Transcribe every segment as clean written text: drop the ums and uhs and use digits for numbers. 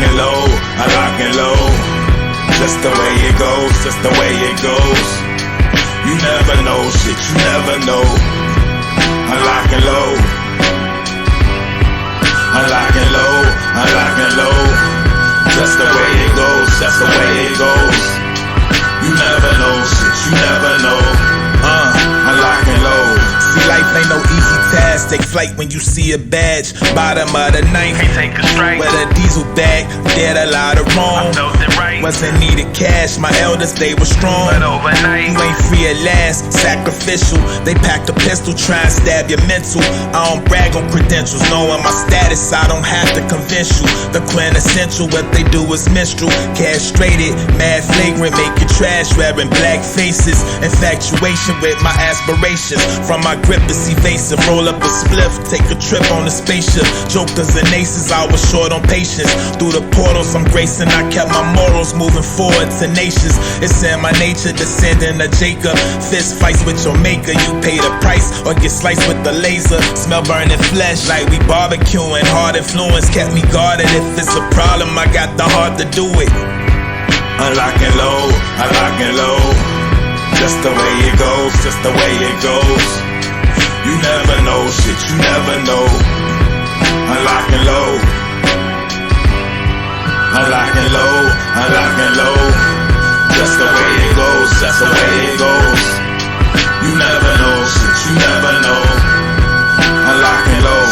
it low, I lock it low. Just the way it goes, just the way it goes. You never know shit, you never know. I lock it low. I lock it low, I lock it low. Just the way it goes, just the way it goes. You never know shit, you never know. I lock it low. See, life ain't no easy task. Take flight when you see a badge. Bottom of the ninth, Can't take a strike. with a diesel bag. Did a lot of wrong. I felt it right. Wasn't needed cash. My elders, they were strong. But overnight, You ain't free at last, sacrificial. They packed a pistol, try and stab your mental. I don't brag on credentials, knowing my status, I don't have to convince you. The quintessential, what they do is minstrel. Castrated, mad flagrant, make you trash, wearing black faces. Infatuation with my aspirations. From my grip is evasive, roll up a spliff, take a trip on a spaceship. Jokers and aces, I was short on patience. Through the portals, I'm gracing, I kept my morals moving forward, tenacious. It's in my nature, descending of Jacob. Fist fights with your maker, you pay the price or get sliced with the laser. Smell burning flesh like we barbecuing. Hard influence kept me guarded. If it's a problem, I got the heart to do it. I lock it low, I lock it low. Just the way it goes, just the way it goes. You never know shit, you never know. I lock it low. I lock it low, I lock it low. Just the way it goes, just the way it goes. You never know shit, you never know. I lock it low.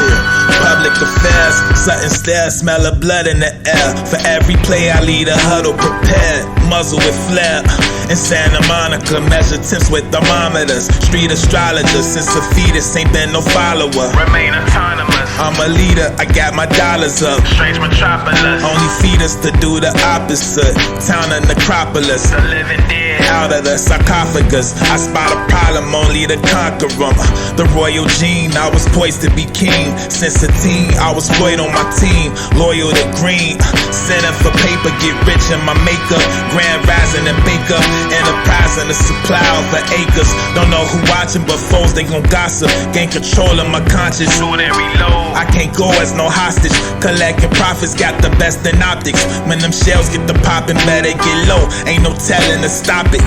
Public affairs, sudden stare, smell of blood in the air. For every play I lead a huddle prepared, muzzle with flair. In Santa Monica, measure temps with thermometers. Street astrologer, since a fetus, ain't been no follower. remain autonomous. I'm a leader, I got my dollars up. Strange metropolis. Only feed us to do the opposite. Town of necropolis, The living dead. out of the sarcophagus. I spot a problem only to conquer 'em. The royal gene, I was poised to be king. Since a teen, I was Floyd on my team. Loyal to green, sending for paper, get rich in my makeup. Grand rising and baker, enterprise and a supply over acres. Don't know who watching, but foes, they gon' gossip. Gain control of my conscience. Shoot and reload. I can't go as no hostage. Collecting profits got the best in optics. When them shells get the poppin', better get low. Ain't no telling to stop it.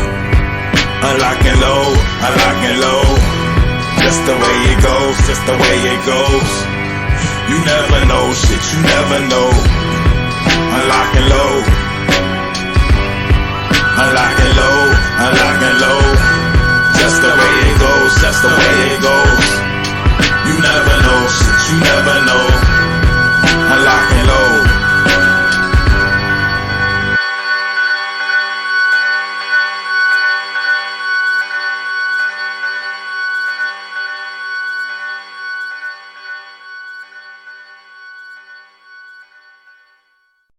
I lock it low, I lock it low. Just the way it goes, just the way it goes. You never know shit, you never know. I lock it low. I lock it low, I lock it low. Just the way it goes.